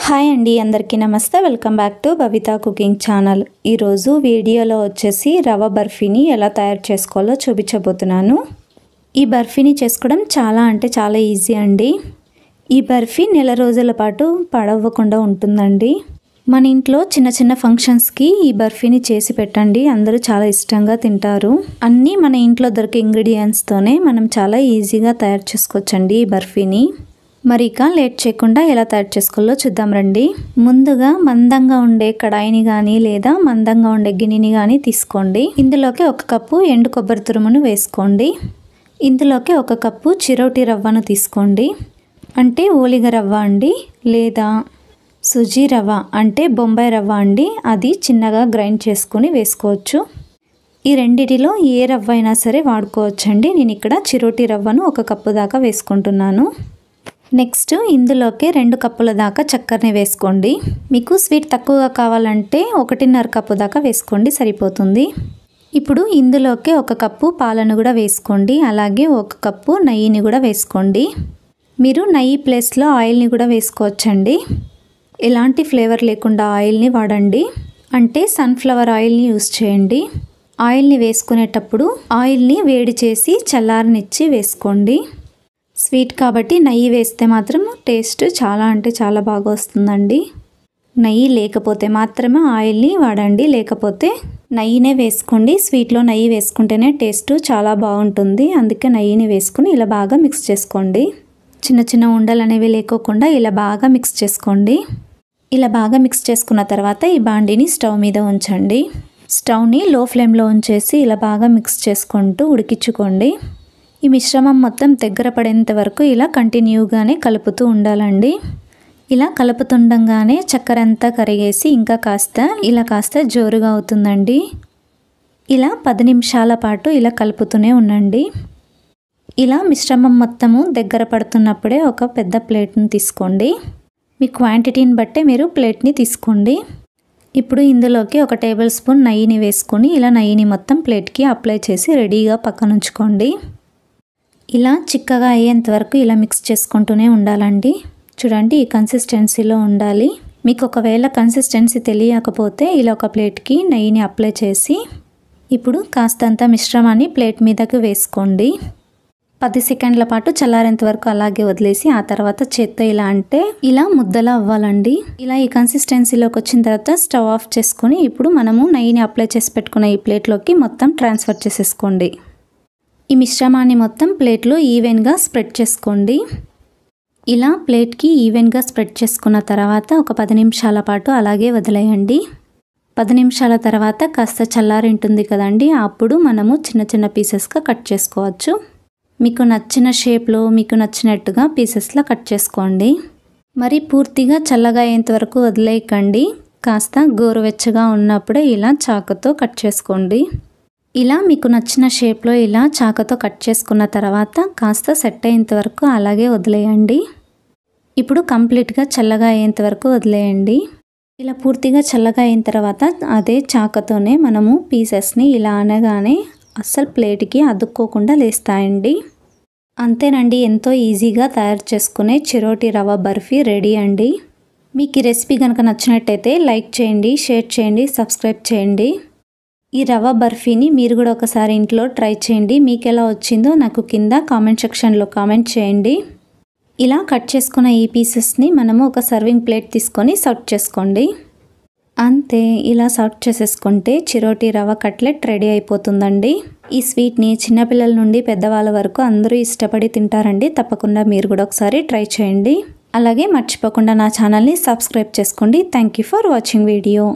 Hi అండి, అందరికీ నమస్తే. Welcome back to Babita cooking channel. ఈరోజు వీడియోలో వచ్చేసి రవ్వ బర్ఫీని ఎలా తయారు చేసుకోవాలో చూపించబోతున్నాను. ఈ బర్ఫీని చేసుకోవడం చాలా ఈజీ అండి. ఈ బర్ఫీ నెల రోజుల పాటు పాడవ్వకుండా ఉంటుందండి. మన ఇంట్లో చిన్న చిన్న ఫంక్షన్స్కి ఈ బర్ఫీని చేసి పెట్టండి, అందరూ చాలా ఇష్టంగా తింటారు. అన్నీ మన ఇంట్లో దొరికే ఇంగ్రీడియంట్స్తోనే మనం చాలా ఈజీగా తయారు చేసుకోవచ్చండి ఈ బర్ఫీని. మరి ఇక లేట్ చేయకుండా ఎలా తయారు చేసుకోవాలో చూద్దాం రండి. ముందుగా మందంగా ఉండే కడాయిని కానీ లేదా మందంగా ఉండే గిన్నెని కానీ తీసుకోండి. ఇందులోకి 1 కప్పు ఎండు కొబ్బరి తురుమును వేసుకోండి. ఇందులోకి 1 కప్పు చిరోటి రవ్వను తీసుకోండి, అంటే ఓలిగ రవ్వ అండి, లేదా సుజీ రవ్వ అంటే బొంబాయి రవ్వ అండి. అది చిన్నగా గ్రైండ్ చేసుకుని వేసుకోవచ్చు. ఈ రెండిటిలో ఏ రవ్వ అయినా సరే వాడుకోవచ్చండి. నేను ఇక్కడ చిరోటి రవ్వను 1 కప్పు దాకా వేసుకుంటున్నాను. నెక్స్ట్ ఇందులోకి 2 కప్పుల దాకా చక్కెరని వేసుకోండి. మీకు స్వీట్ తక్కువగా కావాలంటే 1.5 కప్పు దాకా వేసుకోండి, సరిపోతుంది. ఇప్పుడు ఇందులోకి 1 కప్పు పాలను కూడా వేసుకోండి. అలాగే 1 కప్పు నెయ్యిని కూడా వేసుకోండి. మీరు నెయ్యి ప్లేస్లో ఆయిల్ని కూడా వేసుకోవచ్చండి. ఎలాంటి ఫ్లేవర్ లేకుండా ఆయిల్ని వాడండి, అంటే సన్ఫ్లవర్ ఆయిల్ని యూస్ చేయండి. ఆయిల్ని వేసుకునేటప్పుడు ఆయిల్ని వేడి చేసి చల్లారనిచ్చి వేసుకోండి. స్వీట్ కాబట్టి నెయ్యి వేస్తే మాత్రం టేస్ట్ చాలా బాగా వస్తుందండి. నెయ్యి లేకపోతే మాత్రమే ఆయిల్ని వాడండి, లేకపోతే నెయ్యినే వేసుకోండి. స్వీట్లో నెయ్యి వేసుకుంటేనే టేస్ట్ చాలా బాగుంటుంది. అందుకే నెయ్యిని వేసుకుని ఇలా బాగా మిక్స్ చేసుకోండి. చిన్న చిన్న ఉండలు అనేవి లేకోకుండా ఇలా బాగా మిక్స్ చేసుకోండి. ఇలా బాగా మిక్స్ చేసుకున్న తర్వాత ఈ బాండీని స్టవ్ మీద ఉంచండి. స్టవ్ని లో ఫ్లేమ్లో ఉంచేసి ఇలా బాగా మిక్స్ చేసుకుంటూ ఉడికించుకోండి. ఈ మిశ్రమం మొత్తం దగ్గర పడేంత వరకు ఇలా కంటిన్యూగానే కలుపుతూ ఉండాలండి. ఇలా కలుపుతుండగానే చక్కెర అంతా కరిగేసి ఇంకా కాస్త జోరుగా అవుతుందండి. ఇలా 10 నిమిషాల పాటు ఇలా కలుపుతూనే ఉండండి. ఇలా మిశ్రమం మొత్తము దగ్గర పడుతున్నప్పుడే ఒక పెద్ద ప్లేట్ని తీసుకోండి. మీ క్వాంటిటీని బట్టే మీరు ప్లేట్ని తీసుకోండి. ఇప్పుడు ఇందులోకి 1 టేబుల్ స్పూన్ నెయ్యిని వేసుకొని ఇలా నెయ్యిని మొత్తం ప్లేట్కి అప్లై చేసి రెడీగా పక్కన ఉంచుకోండి. ఇలా చిక్కగా అయ్యేంత వరకు ఇలా మిక్స్ చేసుకుంటూనే ఉండాలండి. చూడండి, ఈ కన్సిస్టెన్సీలో ఉండాలి. మీకు ఒకవేళ కన్సిస్టెన్సీ తెలియకపోతే ఇలా ఒక ప్లేట్కి నెయ్యిని అప్లై చేసి ఇప్పుడు కాస్తంత మిశ్రమాన్ని ప్లేట్ మీదకి వేసుకోండి. 10 సెకండ్ల పాటు చల్లారేంత వరకు అలాగే వదిలేసి ఆ తర్వాత చేత్తో ఇలా అంటే ఇలా ముద్దలా అవ్వాలండి. ఇలా ఈ కన్సిస్టెన్సీలోకి వచ్చిన తర్వాత స్టవ్ ఆఫ్ చేసుకొని ఇప్పుడు మనము నెయ్యిని అప్లై చేసి పెట్టుకున్న ఈ ప్లేట్లోకి మొత్తం ట్రాన్స్ఫర్ చేసేసుకోండి. ఈ మిశ్రమాన్ని మొత్తం ప్లేట్లో ఈవెన్గా స్ప్రెడ్ చేసుకోండి. ఇలా ప్లేట్కి ఈవెన్గా స్ప్రెడ్ చేసుకున్న తర్వాత ఒక 10 నిమిషాల పాటు అలాగే వదిలేయండి. 10 నిమిషాల తర్వాత కాస్త చల్లారి ఉంటుంది కదండి, అప్పుడు మనము చిన్న చిన్న పీసెస్గా కట్ చేసుకోవచ్చు. మీకు నచ్చిన షేప్లో మీకు నచ్చినట్టుగా పీసెస్లా కట్ చేసుకోండి. మరి పూర్తిగా చల్లగా అయ్యేంత వరకు వదిలేయకండి. కాస్త గోరువెచ్చగా ఉన్నప్పుడే ఇలా చాకుతో కట్ చేసుకోండి. ఇలా మీకు నచ్చిన షేప్లో ఇలా చాకుతో కట్ చేసుకున్న తర్వాత కాస్త సెట్ అయ్యేంత వరకు అలాగే వదిలేయండి. ఇప్పుడు కంప్లీట్గా చల్లగా అయ్యేంత వరకు వదిలేయండి. ఇలా పూర్తిగా చల్లగా అయిన తర్వాత అదే చాకుతోనే మనము పీసెస్ని ఇలా అనగానే అస్సలు ప్లేట్కి అతుక్కోకుండా లేస్తాయండి. అంతేనండి, ఎంతో ఈజీగా తయారు చేసుకునే చిరోటి రవ్వ బర్ఫీ రెడీ అండి. మీకు ఈ రెసిపీ కనుక నచ్చినట్టయితే లైక్ చేయండి, షేర్ చేయండి, సబ్స్క్రైబ్ చేయండి. ఈ రవ్వ బర్ఫీని మీరు కూడా ఒకసారి ఇంట్లో ట్రై చేయండి. మీకు ఎలా వచ్చిందో నాకు కింద కామెంట్ సెక్షన్లో కామెంట్ చేయండి. ఇలా కట్ చేసుకున్న ఈ పీసెస్ని మనము ఒక సర్వింగ్ ప్లేట్ తీసుకొని సర్వ్ చేసుకోండి. అంతే, ఇలా సర్వ్ చేసేసుకుంటే చిరోటి రవ్వ కట్లెట్ రెడీ అయిపోతుందండి. ఈ స్వీట్ని చిన్నపిల్లల నుండి పెద్దవాళ్ళ వరకు అందరూ ఇష్టపడి తింటారండి. తప్పకుండా మీరు కూడా ఒకసారి ట్రై చేయండి. అలాగే మర్చిపోకుండా నా ఛానల్ని సబ్స్క్రైబ్ చేసుకోండి. Thank you for watching video.